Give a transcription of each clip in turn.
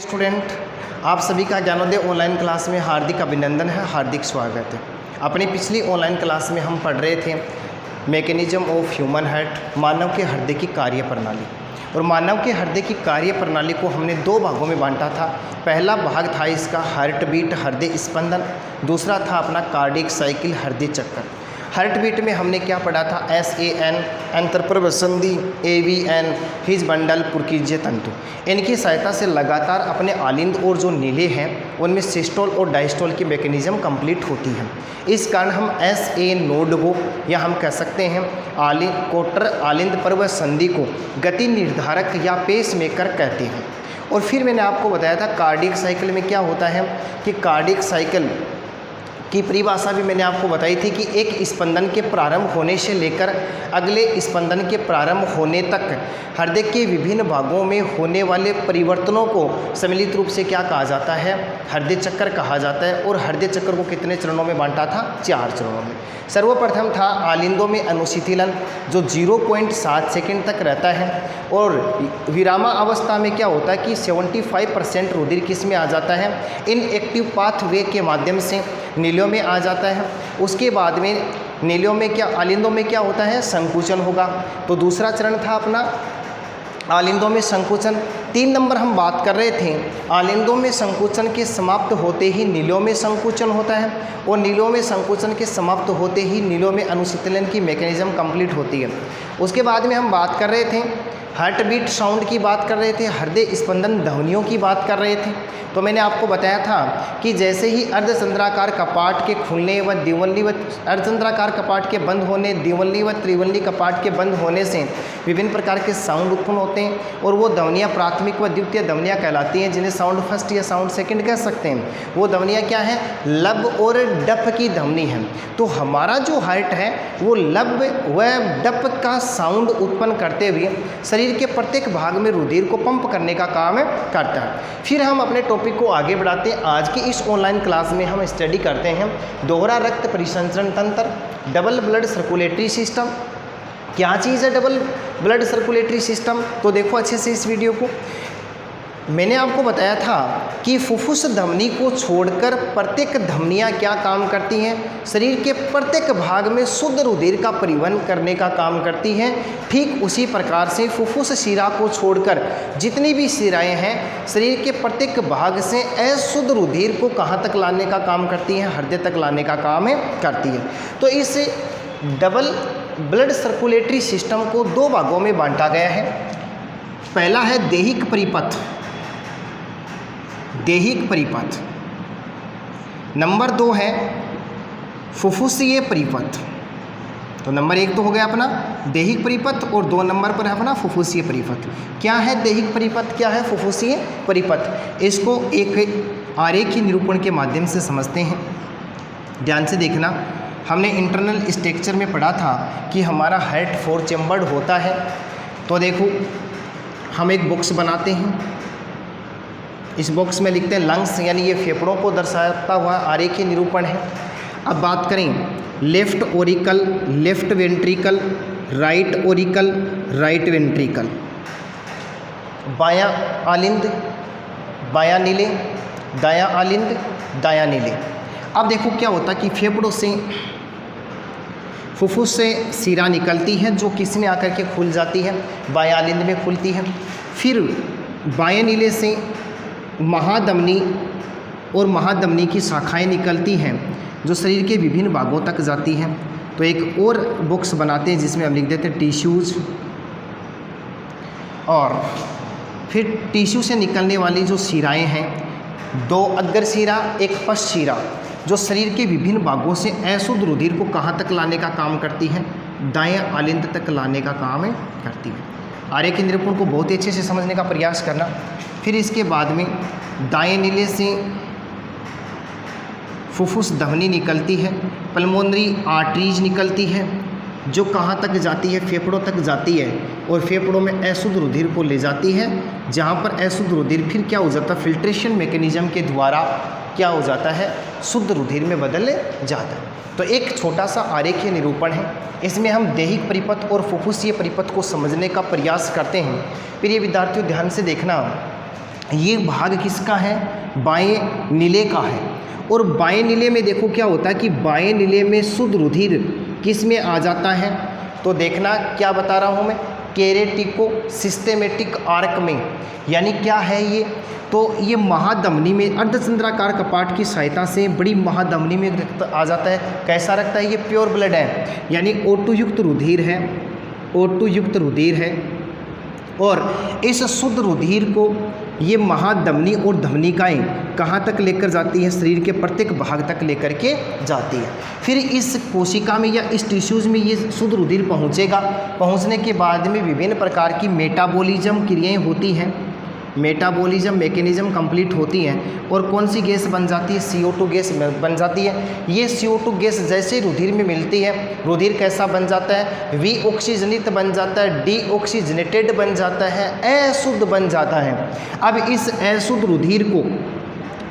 Student, आप सभी का ज्ञानोदय ऑनलाइन क्लास में हार्दिक अभिनंदन है, हार्दिक स्वागत है। अपनी पिछली ऑनलाइन क्लास में हम पढ़ रहे थे मैकेनिज्म ऑफ ह्यूमन हार्ट, मानव के हृदय की कार्य प्रणाली। और मानव के हृदय की कार्य प्रणाली को हमने दो भागों में बांटा था। पहला भाग था इसका हार्ट बीट, हृदय स्पंदन। दूसरा था अपना कार्डियक साइकिल, हृदय चक्कर। हार्ट बीट में हमने क्या पढ़ा था? SAN, अंतर्प्रवसंधी, AVN, हिज बंडल, पुरकीजे तंतु। इनकी सहायता से लगातार अपने आलिंद और जो नीले हैं उनमें सिस्टोल और डायस्टोल की मैकेनिज्म कंप्लीट होती है। इस कारण हम SA नोड को या हम कह सकते हैं कोटर आलिंद पर्व संधि को गति निर्धारक या पेस मेकर कहते हैं। और फिर मैंने आपको बताया था कार्डियक साइकिल में क्या होता है कि कार्डियक साइकिल की परिभाषा भी मैंने आपको बताई थी कि एक स्पंदन के प्रारंभ होने से लेकर अगले स्पंदन के प्रारंभ होने तक हृदय के विभिन्न भागों में होने वाले परिवर्तनों को सम्मिलित रूप से क्या कहा जाता है? हृदय चक्कर कहा जाता है। और हृदय चक्कर को कितने चरणों में बांटा था? 4 चरणों में। सर्वप्रथम था आलिंदों में अनुशीतलन, जो 0.7 सेकंड तक रहता है। और विरामा अवस्था में क्या होता है कि 75% रुधिर किस में आ जाता है? इनएक्टिव पाथवे के माध्यम से नीलियों में आ जाता है। उसके बाद में नीलियों में क्या, आलिंदों में क्या होता है? संकुचन होगा। तो दूसरा चरण था अपना आलिंदों में संकुचन। 3 नंबर हम बात कर रहे थे, आलिंदों में संकुचन के समाप्त होते ही नीलियों में संकुचन होता है। और नीलियों में संकुचन के समाप्त होते ही नीलियों में अनुशीतलन की मैकेनिज्म कंप्लीट होती है। उसके बाद में हम बात कर रहे थे हार्ट बीट साउंड की बात कर रहे थे, हृदय स्पंदन ध्वनियों की बात कर रहे थे। तो मैंने आपको बताया था कि जैसे ही अर्धचंद्राकार कपाट के खुलने व द्विवल्ली व अर्धचंद्राकार कपाट के बंद होने, द्विवल्ली व त्रिवल्ली कपाट के बंद होने से विभिन्न प्रकार के साउंड उत्पन्न होते हैं। और वो ध्वनियाँ प्राथमिक व द्वितीय ध्वनियाँ कहलाती हैं, जिन्हें साउंड फर्स्ट या साउंड सेकंड कह सकते हैं। वो ध्वनियाँ क्या हैं? लब और डप की ध्वनि है। तो हमारा जो हार्ट है वो लब व डप का साउंड उत्पन्न करते हुए शरीर के प्रत्येक भाग में रुधिर को पंप करने का काम करता है। फिर हम अपने टॉपिक को आगे बढ़ाते हैं। आज की इस ऑनलाइन क्लास में हम स्टडी करते हैं दोहरा रक्त परिसंचरण तंत्र, डबल ब्लड सर्कुलेटरी सिस्टम। क्या चीज़ है डबल ब्लड सर्कुलेटरी सिस्टम? तो देखो अच्छे से इस वीडियो को। मैंने आपको बताया था कि फुफ्फुस धमनी को छोड़कर प्रत्येक धमनियाँ क्या काम करती हैं? शरीर के प्रत्येक भाग में शुद्ध रुधिर का परिवहन करने का काम करती हैं। ठीक उसी प्रकार से फुफ्फुस शिरा को छोड़कर जितनी भी शिराएं हैं शरीर के प्रत्येक भाग से अशुद्ध रुधिर को कहाँ तक लाने का काम करती हैं? हृदय तक लाने का काम करती है। तो इस डबल ब्लड सर्कुलेटरी सिस्टम को 2 भागों में बांटा गया है। पहला है दैहिक परिपथ, दैहिक परिपथ। नंबर 2 है फुफ्फुसीय परिपथ। तो नंबर 1 तो हो गया अपना दैहिक परिपथ और 2 नंबर पर है अपना फुफ्फुसीय परिपथ। क्या है दैहिक परिपथ, क्या है फुफ्फुसीय परिपथ? इसको एक आरेखीय निरूपण के माध्यम से समझते हैं। ध्यान से देखना, हमने इंटरनल स्ट्रक्चर में पढ़ा था कि हमारा हार्ट 4 चैम्बर्ड होता है। तो देखो हम एक बॉक्स बनाते हैं, इस बॉक्स में लिखते हैं लंग्स, यानी ये फेफड़ों को दर्शाता हुआ आरेखीय निरूपण है। अब बात करें left Oracle, left ventricle, right Oracle, right ventricle, बायां आलिंद, बायां नीले, दायां आलिंद, दायां नीले। अब देखो क्या होता है कि फेफड़ों से फुफ्फुस से शिरा निकलती है जो किस में आकर के खुल जाती है? बायां आलिंद में खुलती है। फिर बाएं नीले से महाधमनी और महाधमनी की शाखाएं निकलती हैं जो शरीर के विभिन्न भागों तक जाती हैं। तो एक और बॉक्स बनाते हैं जिसमें हम लिख देते हैं टिश्यूज़। और फिर टिश्यू से निकलने वाली जो शिराएं हैं, 2 अग्र शिरा, एक पश्च शिरा, जो शरीर के विभिन्न भागों से अशुद्ध रुधिर को कहाँ तक लाने का काम करती है? दाएं आलिंद तक लाने का काम करती है। आरेखीय निरूपण को बहुत ही अच्छे से समझने का प्रयास करना। फिर इसके बाद में दाएं नीले से फुफ्फुस धमनी निकलती है, पल्मोनरी आर्टरीज निकलती है जो कहाँ तक जाती है? फेफड़ों तक जाती है। और फेफड़ों में अशुद्ध रुधिर को ले जाती है, जहाँ पर अशुद्ध रुधिर फिर क्या हो जाता है? फिल्ट्रेशन मैकेनिज्म के द्वारा क्या हो जाता है? शुद्ध रुधिर में बदल जाता है। तो एक छोटा सा आरेखीय निरूपण है, इसमें हम दैहिक परिपथ और फुफ्फुसीय परिपथ को समझने का प्रयास करते हैं। फिर ये विद्यार्थियों ध्यान से देखना, ये भाग किसका है? बाएं नीले का है। और बाएं नीले में देखो क्या होता है कि बाएं नीले में शुद्ध रुधिर किस में आ जाता है? तो देखना क्या बता रहा हूँ मैं, केरेटिको सिस्टेमेटिक आर्क में। यानी क्या है ये? तो ये महाधमनी में अर्धचंद्राकार कपाट की सहायता से बड़ी महाधमनी में रक्त आ जाता है। कैसा रखता है? ये प्योर ब्लड है, यानी O2 युक्त रुधिर है, O2 युक्त रुधिर है। और इस शुद्ध रुधिर को ये महाधमनी और धमनिकाएं कहाँ तक लेकर जाती हैं? शरीर के प्रत्येक भाग तक लेकर के जाती है। फिर इस कोशिका में या इस टिश्यूज़ में ये शुद्ध रुधिर पहुँचेगा। पहुँचने के बाद में विभिन्न प्रकार की मेटाबॉलिज्म क्रियाएं होती हैं, मेटाबॉलिज्म मैकेनिज्म कंप्लीट होती हैं। और कौन सी गैस बन जाती है? CO2 गैस बन जाती है। ये CO2 गैस जैसे रुधिर में मिलती है, रुधिर कैसा बन जाता है? विऑक्सीजनित बन जाता है, डीऑक्सीजनेटेड बन जाता है, अशुद्ध बन जाता है। अब इस अशुद्ध रुधिर को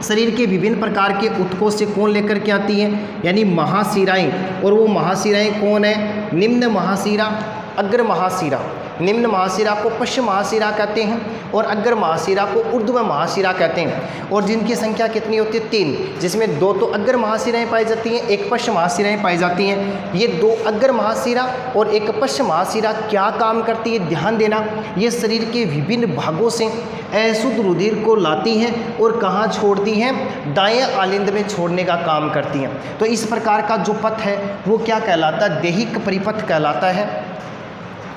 शरीर के विभिन्न प्रकार के ऊतकों से कौन लेकर के आती है? यानी महाशिराएं। और वो महाशिराएं कौन है? निम्न महाशिरा, अग्र महाशिरा। निम्न महाशिरा को पश्चिम महाशिरा कहते हैं और अग्र महाशिरा को ऊर्ध्व महाशिरा कहते हैं। और जिनकी संख्या कितनी होती है? 3, जिसमें 2 तो अग्र महाशिराएं पाई जाती हैं, 1 पश्चिम महाशिराएं पाई जाती हैं। ये 2 अग्र महाशिरा और 1 पश्चिम महाशिरा क्या काम करती है? ध्यान देना, ये शरीर के विभिन्न भागों से अशुद्ध रुधिर को लाती हैं और कहाँ छोड़ती हैं? दाएं आलिंद में छोड़ने का काम करती हैं। तो इस प्रकार का जो पथ है वो क्या कहलाता है? दैहिक परिपथ कहलाता है।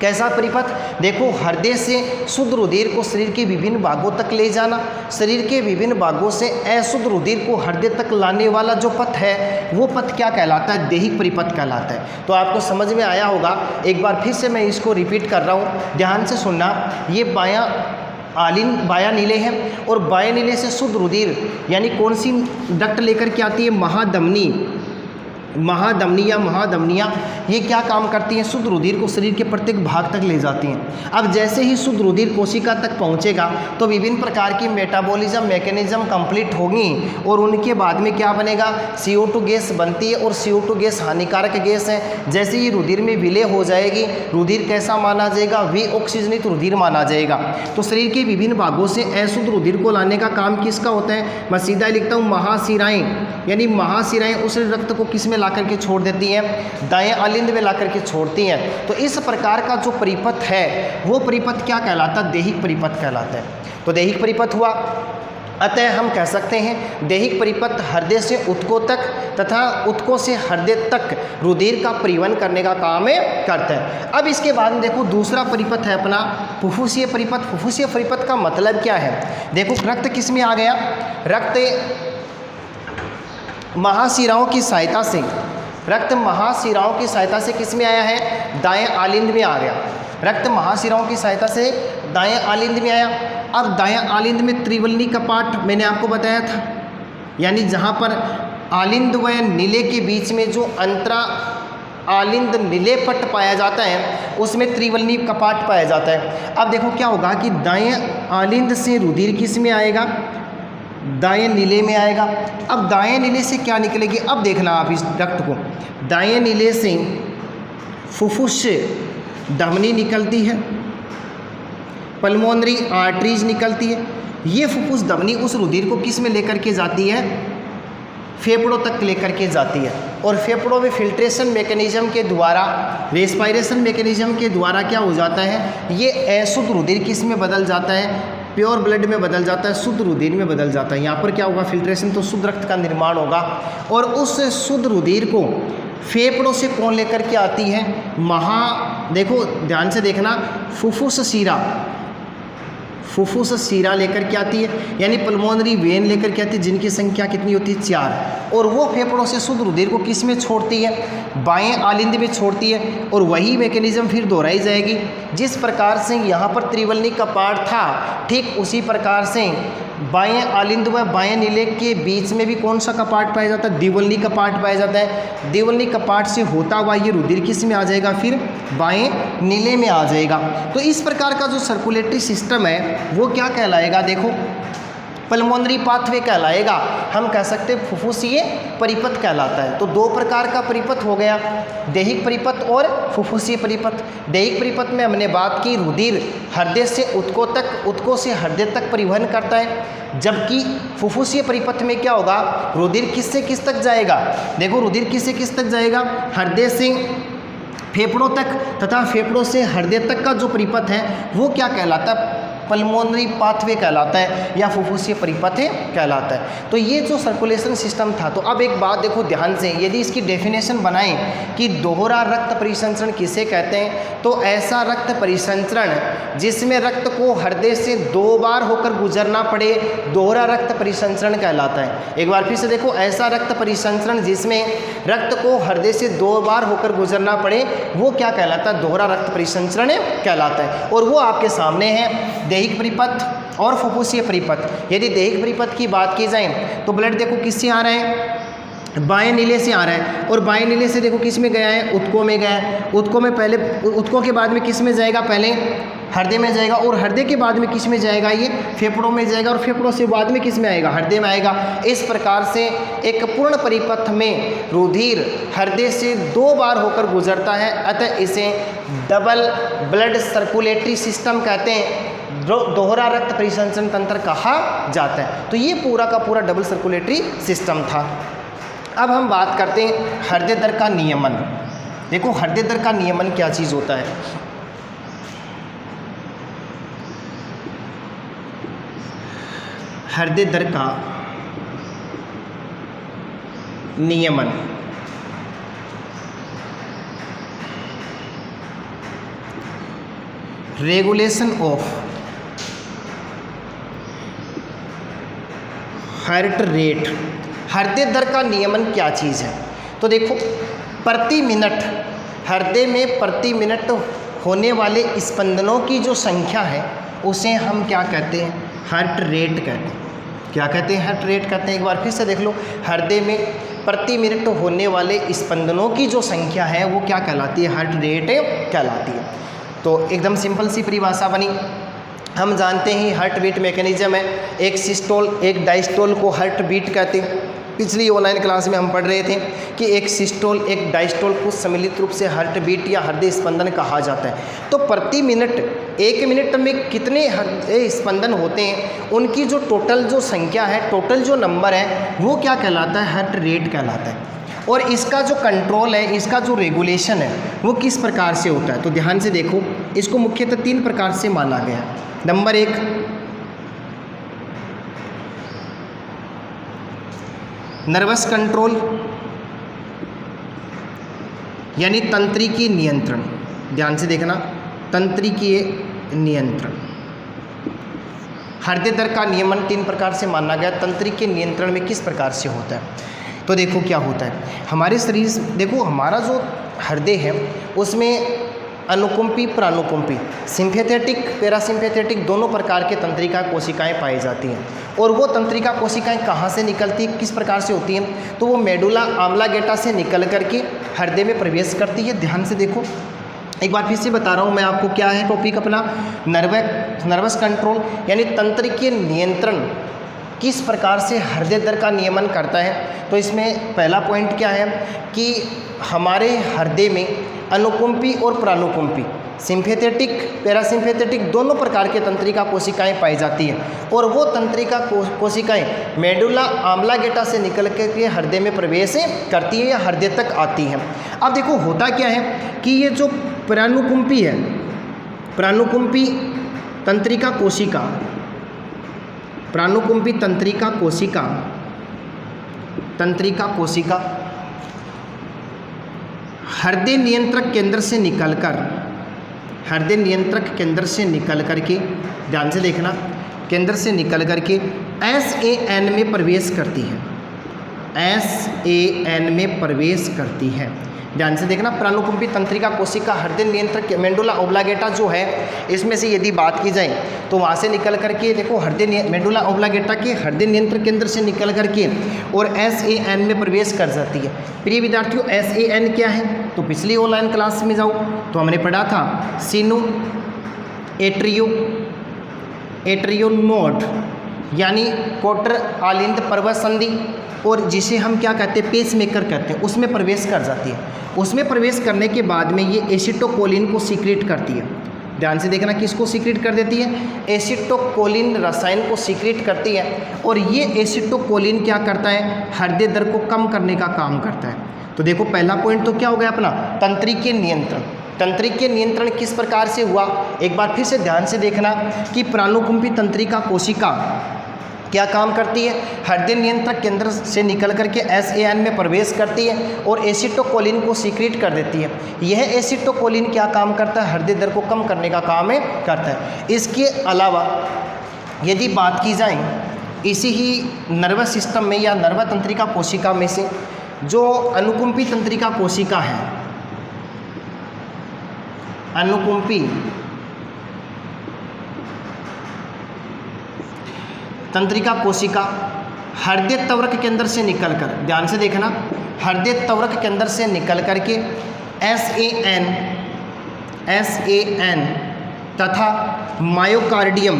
कैसा परिपथ? देखो, हृदय से शुद्ध रुधिर को शरीर के विभिन्न भागों तक ले जाना, शरीर के विभिन्न भागों से अशुद्ध रुधिर को हृदय तक लाने वाला जो पथ है वो पथ क्या कहलाता है? दैहिक परिपथ कहलाता है। तो आपको समझ में आया होगा। एक बार फिर से मैं इसको रिपीट कर रहा हूँ, ध्यान से सुनना। ये बायां नीले हैं और बाएं नीले से शुद्ध रुधिर यानी कौन सी डक्ट लेकर के आती है? महाधमनी। महाधमनियाँ, महाधमनियाँ ये क्या काम करती हैं? शुद्ध रुधिर को शरीर के प्रत्येक भाग तक ले जाती हैं। अब जैसे ही शुद्ध रुधिर कोशिका तक पहुँचेगा तो विभिन्न प्रकार की मेटाबॉलिज्म मैकेनिज्म कंप्लीट होगी और उनके बाद में क्या बनेगा? CO2 गैस बनती है और CO2 गैस हानिकारक गैस है। जैसे ही रुधिर में विलय हो जाएगी, रुधिर कैसा माना जाएगा? विऑक्सीजनित रुधिर माना जाएगा। तो शरीर के विभिन्न भागों से अशुद्ध रुधिर को लाने का काम किसका होता है? मैं सीधा लिखता हूँ, महाशिराएँ। यानी महाशिराएँ उस रक्त को किस में ला करके छोड़ देती हैं? दाएं आलिंद में ला करके छोड़ती हैं। तो इस प्रकार का जो परिपथ है वो परिपथ क्या कहलाता है? दैहिक परिपथ कहलाता है। तो दैहिक परिपथ हुआ। अतः हम कह सकते हैं दैहिक परिपथ हृदय से ऊतकों तक तथा ऊतकों से हृदय तक रुधिर का परिवहन करने का काम करता है। अब इसके बाद में देखो दूसरा परिपथ है अपना फुफ्फुसीय परिपथ। फुफ्फुसीय परिपथ का मतलब क्या है? देखो, रक्त किस में आ गया? रक्त महाशिराओं की सहायता से, रक्त महाशिराओं की सहायता से किस में आया है? दाएं आलिंद में आ गया। रक्त महाशिराओं की सहायता से दाएं आलिंद में आया। अब दाएं आलिंद में त्रिवलनी कपाट मैंने आपको बताया था, यानी जहाँ पर आलिंद व नीले के बीच में जो अंतरा आलिंद नीले पट पाया जाता है उसमें त्रिवलनी कपाट पाया जाता है। अब देखो क्या होगा कि दाएं आलिंद से रुधिर किस में आएगा? दाएं नीले में आएगा। अब दाएं नीले से क्या निकलेगी? अब देखना आप इस रक्त को, दाएं नीले से फुफ्फुस से धमनी निकलती है, पल्मोनरी आर्टरीज निकलती है। ये फुफ्फुस धमनी उस रुधिर को किस में लेकर के जाती है? फेफड़ों तक लेकर के जाती है। और फेफड़ों में फिल्ट्रेशन मैकेनिज्म के द्वारा, रेस्पायरेशन मैकेनिज्म के द्वारा क्या हो जाता है? ये अशुद्ध रुधिर किस में बदल जाता है? प्योर ब्लड में बदल जाता है, शुद्ध रुधिर में बदल जाता है। यहाँ पर क्या होगा? फिल्ट्रेशन, तो शुद्ध रक्त का निर्माण होगा। और उस शुद्ध रुधिर को फेफड़ों से कौन लेकर के आती है? देखो ध्यान से देखना, फुफ्फुस शिरा, फुफ्फुस शिरा लेकर के आती है, यानी पल्मोनरी वेन लेकर के आती है, जिनकी संख्या कितनी होती है? 4। और वो फेफड़ों से शुद्ध रुधिर को किस में छोड़ती है? बाएं आलिंद में छोड़ती है। और वही मैकेनिज्म फिर दोहराई जाएगी। जिस प्रकार से यहाँ पर त्रिवलनी कपाट था, ठीक उसी प्रकार से बाएं आलिंद व बाएं नीले के बीच में भी कौन सा कपाट पाया जाता है? द्विवलनी कपाट पाया जाता है। द्विवलनी कपाट से होता हुआ ये रुधिर किस में आ जाएगा? फिर बाएं नीले में आ जाएगा। तो इस प्रकार का जो सर्कुलेटरी सिस्टम है वो क्या कहलाएगा? देखो, पल्मोनरी पाथवे कहलाएगा, हम कह सकते हैं फुफ्फुसीय परिपथ कहलाता है। तो दो प्रकार का परिपथ हो गया, दैहिक परिपथ और फुफ्फुसीय परिपथ। दैहिक परिपथ में हमने बात की रुधिर हृदय से ऊतकों तक, ऊतकों से हृदय तक परिवहन करता है, जबकि फुफ्फुसीय परिपथ में क्या होगा, रुधिर किस से किस तक जाएगा, देखो रुधिर किस से किस तक जाएगा, हृदय से फेफड़ों तक तथा फेफड़ों से हृदय तक का जो परिपथ है वो क्या कहलाता है, पल्मोनरी पाथवे कहलाता है या फुफ्फुसीय परिपथ कहलाता है। तो ये जो सर्कुलेशन सिस्टम था। तो अब एक बात देखो ध्यान से, यदि इसकी डेफिनेशन बनाएं कि दोहरा रक्त परिसंचरण किसे कहते हैं, तो ऐसा रक्त परिसंचरण जिसमें रक्त को हृदय से 2 बार होकर गुजरना पड़े, दोहरा रक्त परिसंचरण कहलाता है। एक बार फिर से देखो, ऐसा रक्त परिसंचरण जिसमें रक्त को हृदय से 2 बार होकर गुजरना पड़े वो क्या कहलाता है, दोहरा रक्त परिसंचरण कहलाता है। और वो आपके सामने है, दैहिक परिपथ और फुफ्फुसीय परिपथ। यदि दैहिक परिपथ की बात की जाए तो ब्लड देखो किससे आ रहा है, बाएं नीले से आ रहा है, और बाएं नीले से देखो किस में गया है, ऊतकों में गया है। ऊतकों में पहले, ऊतकों के बाद में किस में जाएगा, पहले हृदय में जाएगा, और हृदय के बाद में किस में जाएगा, ये फेफड़ों में जाएगा, और फेफड़ों से बाद में किस में आएगा, हृदय में आएगा। इस प्रकार से एक पूर्ण परिपथ में रुधिर हृदय से 2 बार होकर गुजरता है, अतः इसे डबल ब्लड सर्कुलेटरी सिस्टम कहते हैं, दोहरा रक्त परिसंचरण तंत्र कहा जाता है। तो ये पूरा का पूरा डबल सर्कुलेटरी सिस्टम था। अब हम बात करते हैं हृदय दर का नियमन। देखो हृदय दर का नियमन क्या चीज़ होता है। हृदय दर का नियमन रेगुलेशन ऑफ हार्ट रेट। हृदय दर का नियमन क्या चीज़ है, तो देखो प्रति मिनट हृदय में प्रति मिनट होने वाले स्पंदनों की जो संख्या है उसे हम क्या कहते हैं, हार्ट रेट कहते हैं। क्या कहते हैं, हार्ट रेट कहते हैं। एक बार फिर से देख लो, हृदय में प्रति मिनट होने वाले स्पंदनों की जो संख्या है वो क्या कहलाती है, हार्ट रेट कहलाती है। तो एकदम सिंपल सी परिभाषा बनी। हम जानते ही हार्ट बीट मैकेनिज्म है, एक सिस्टोल एक डायस्टोल को हार्ट बीट कहते हैं। पिछली ऑनलाइन क्लास में हम पढ़ रहे थे कि एक सिस्टोल एक डायस्टोल को सम्मिलित रूप से हार्ट बीट या हृदय स्पंदन कहा जाता है। तो प्रति मिनट 1 मिनट में कितने हृदय स्पंदन होते हैं, उनकी जो टोटल जो संख्या है, टोटल जो नंबर है वो क्या कहलाता है, हार्ट रेट कहलाता है। और इसका जो कंट्रोल है, इसका जो रेगुलेशन है वो किस प्रकार से होता है, तो ध्यान से देखो, इसको मुख्यतः 3 प्रकार से माना गया है। नंबर 1, नर्वस कंट्रोल यानी तंत्रिकीय नियंत्रण। ध्यान से देखना, तंत्रिकीय नियंत्रण। हृदय दर का नियमन 3 प्रकार से माना गया। तंत्रिकीय नियंत्रण में किस प्रकार से होता है, तो देखो क्या होता है, हमारे शरीर देखो, हमारा जो हृदय है उसमें अनुकुंपी प्रानुकुंपी सिंपैथेटिक पैरासिम्पैथेटिक दोनों प्रकार के तंत्रिका कोशिकाएं पाई जाती हैं। और वो तंत्रिका कोशिकाएं कहाँ से निकलती हैं, किस प्रकार से होती हैं, तो वो मेडुला ऑब्लांगेटा से निकल करके हृदय में प्रवेश करती है। ध्यान से देखो, एक बार फिर से बता रहा हूँ मैं आपको, क्या है टॉपिक अपना, नर्वस कंट्रोल यानी तंत्रिकीय नियंत्रण किस प्रकार से हृदय दर का नियमन करता है। तो इसमें पहला पॉइंट क्या है कि हमारे हृदय में अनुकुंपी और प्रानुकुंपी सिंपैथेटिक पैरासिम्पैथेटिक दोनों प्रकार के तंत्रिका कोशिकाएं पाई जाती हैं। और वो तंत्रिका कोशिकाएं मेडुला ऑब्लांगेटा से निकल के हृदय में प्रवेश करती है या हृदय तक आती हैं। अब देखो होता क्या है कि ये जो प्रानुकुंपी है, प्रानुकुंपी तंत्रिका कोशिका, प्रानुकुंपी तंत्रिका कोशिका हृदय नियंत्रक केंद्र से निकलकर, हृदय नियंत्रक केंद्र से निकल करके, ध्यान से देखना, केंद्र से निकल करके SAN में प्रवेश करती है, SAN में प्रवेश करती है। ध्यान से देखना, प्रानुकुंपी तंत्रिका कोशिका हृदय नियंत्रक मेडुला ऑब्लांगेटा जो है, इसमें से यदि बात की जाए तो वहाँ से निकल करके देखो हृदय मेडुला ऑब्लांगेटा के हृदय नियंत्रक केंद्र से निकल करके और SAN में प्रवेश कर जाती है। प्रिय विद्यार्थियों, SAN क्या है, तो पिछली ऑनलाइन क्लास में जाओ तो हमने पढ़ा था सिनु एट्रियो नोड यानी कोटर आलिंद पर्वत संधि, और जिसे हम क्या कहते हैं पेस मेकर कहते हैं, उसमें प्रवेश कर जाती है। उसमें प्रवेश करने के बाद में ये एसिटोकोलिन को सीक्रेट करती है। ध्यान से देखना, किसको सीक्रेट कर देती है? एसिटोकोलिन रसायन को सीक्रेट करती है। और ये एसिटोकोलिन क्या करता है? हृदय दर को कम करने का काम करता है। तो देखो पहला पॉइंट तो क्या हो गया अपना, तंत्रिकीय नियंत्रण। तंत्रिकीय नियंत्रण किस प्रकार से हुआ, एक बार फिर से ध्यान से देखना कि प्राणुकुंभी तंत्रिका कोशिका क्या काम करती है? हृदय नियंत्रक केंद्र से निकल करके SAN में प्रवेश करती है और एसिटोकोलिन को सीक्रेट कर देती है। यह एसिटोकोलिन क्या काम करता है? हृदय दर को कम करने का काम करता है। इसके अलावा यदि बात की जाए इसी ही नर्वस सिस्टम में या नर्व तंत्रिका कोशिका में से जो अनुकुंभी तंत्रिका कोशिका है, अनुकुंभी तंत्रिका कोशिका हृदय त्वरक केंद्र से निकलकर, ध्यान से देखना, हृदय त्वरक केंद्र से निकल करके SAN तथा मायोकार्डियम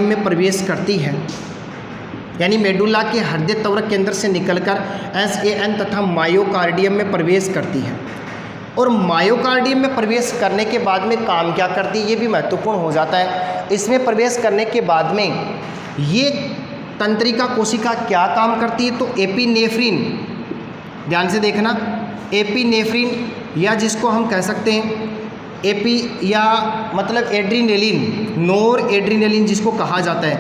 में प्रवेश करती है। यानी मेडुला के हृदय त्वरक केंद्र से निकलकर SAN तथा मायोकार्डियम में प्रवेश करती है। और मायोकार्डियम में प्रवेश करने के बाद में काम क्या करती है, ये भी महत्वपूर्ण हो जाता है। इसमें प्रवेश करने के बाद में ये तंत्रिका कोशिका क्या काम करती है? तो एपिनेफ्रिन, ध्यान से देखना, एपिनेफ्रिन या जिसको हम कह सकते हैं या मतलब एड्रीनेलिन, नोर एड्रीनेलिन जिसको कहा जाता है,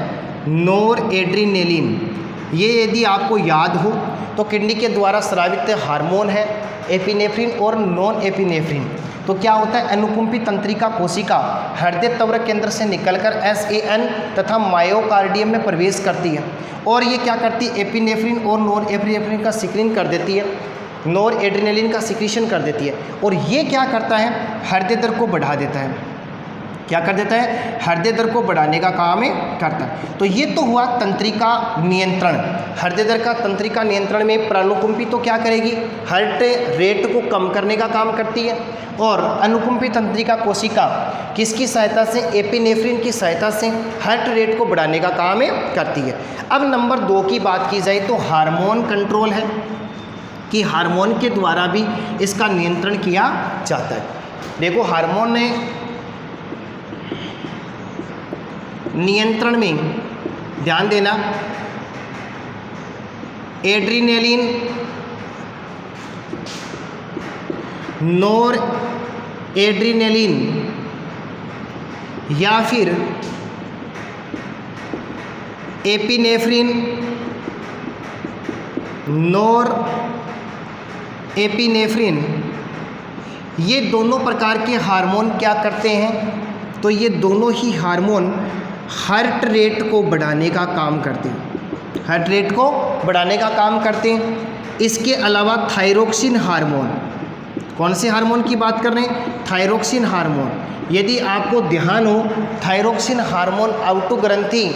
नोर एड्रीनेलिन, ये यदि आपको याद हो तो किडनी के द्वारा स्रावित हार्मोन है एपिनेफ्रिन और नॉन एपिनेफ्रिन। तो क्या होता है? अनुकुंभी तंत्रिका कोशिका हृदय त्वरक केंद्र से निकलकर SAN तथा मायोकार्डियम में प्रवेश करती है और ये क्या करती है? एपिनेफ्रिन और नॉन एपिनेफ्रिन का सिक्रीन कर देती है, नॉर एड्रेनालिन का सिक्रीशन कर देती है। और ये क्या करता है? हृदय दर को बढ़ा देता है। क्या कर देता है? हृदय दर को बढ़ाने का काम करता है। तो ये तो हुआ तंत्रिका नियंत्रण। हृदय दर का तंत्रिका नियंत्रण में प्राणुकुंभी तो क्या करेगी? हार्ट रेट को कम करने का काम करती है। और अनुकुंभी तंत्रिका कोशिका किसकी सहायता से? एपिनेफ्रिन की सहायता से हार्ट रेट को बढ़ाने का काम करती है। अब नंबर 2 की बात की जाए तो हार्मोन कंट्रोल है कि हार्मोन के द्वारा भी इसका नियंत्रण किया जाता है। देखो हार्मोन ने नियंत्रण में ध्यान देना, एड्रीनेलिन, नोर एड्रीनेलिन या फिर एपिनेफ्रिन, नोर एपिनेफ्रिन, ये दोनों प्रकार के हार्मोन क्या करते हैं? तो ये दोनों ही हार्मोन हार्ट रेट को बढ़ाने का काम करते हैं, हार्ट रेट को बढ़ाने का काम करते हैं। इसके अलावा थायरोक्सिन हार्मोन, कौन से हार्मोन की बात कर रहे हैं? Thyroxine hormone. यदि आपको ध्यान हो, थायरोक्सिन हार्मोन आउटो ग्रंथि,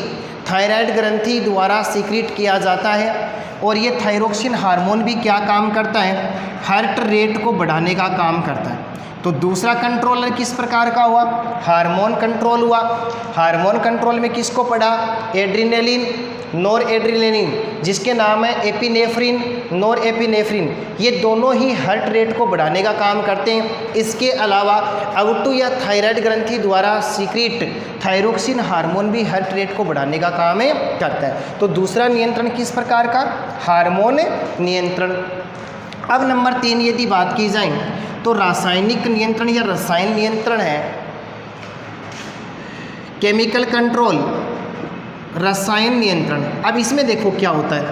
थायराइड ग्रंथि द्वारा सीक्रेट किया जाता है। और ये थायरोक्सिन हार्मोन भी क्या काम करता है? हार्ट रेट को बढ़ाने का काम करता है। तो दूसरा कंट्रोलर किस प्रकार का हुआ? हार्मोन कंट्रोल हुआ। हार्मोन कंट्रोल में किसको पढ़ा? एड्रीनेलिन, नोर एड्रीनेलिन, जिसके नाम है एपिनेफ्रिन, नोर एपिनेफ्रिन, ये दोनों ही हार्ट रेट को बढ़ाने का काम करते हैं। इसके अलावा आउटो या थायराइड ग्रंथि द्वारा सीक्रेट थायरोक्सिन हार्मोन भी हार्ट रेट को बढ़ाने का काम करता है। तो दूसरा नियंत्रण किस प्रकार का? हार्मोन नियंत्रण। अब नंबर 3 यदि बात की जाए तो रासायनिक नियंत्रण या रसायन नियंत्रण है। केमिकल कंट्रोल, रसायन नियंत्रण। अब इसमें देखो क्या होता है,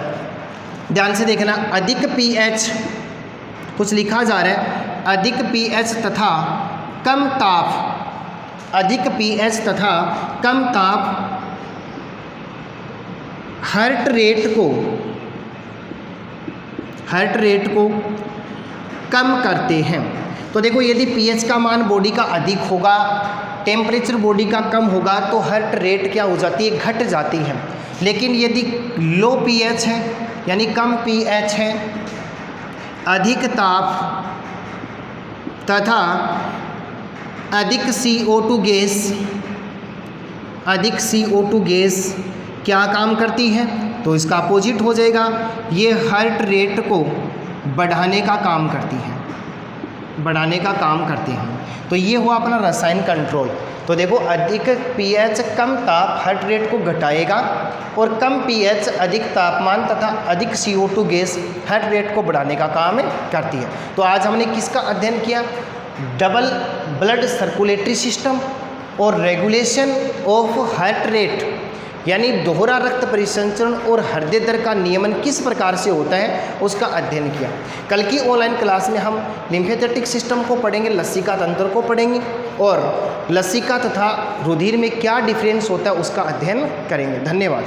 ध्यान से देखना, अधिक pH, कुछ लिखा जा रहा है, अधिक pH तथा कम ताप, अधिक pH तथा कम ताप हार्ट रेट को कम करते हैं। तो देखो यदि pH का मान बॉडी का अधिक होगा, टेम्परेचर बॉडी का कम होगा तो हार्ट रेट क्या हो जाती है? घट जाती है। लेकिन यदि लो pH है यानी कम pH है, अधिक ताप तथा अधिक CO2 गैस अधिक CO2 गैस क्या काम करती है, तो इसका अपोजिट हो जाएगा, ये हार्ट रेट को बढ़ाने का काम करती है, बढ़ाने का काम करती हैं। तो ये हुआ अपना रसायन कंट्रोल। तो देखो अधिक pH कम ताप हार्ट रेट को घटाएगा और कम pH अधिक तापमान तथा अधिक CO2 गैस हार्ट रेट को बढ़ाने का काम करती है। तो आज हमने किसका अध्ययन किया, डबल ब्लड सर्कुलेटरी सिस्टम और रेगुलेशन ऑफ हार्ट रेट, यानी दोहरा रक्त परिसंचरण और हृदय दर का नियमन किस प्रकार से होता है उसका अध्ययन किया। कल की ऑनलाइन क्लास में हम लिम्फेटिक सिस्टम को पढ़ेंगे, लसिका तंत्र को पढ़ेंगे और लसिका तथा रुधिर में क्या डिफरेंस होता है उसका अध्ययन करेंगे। धन्यवाद।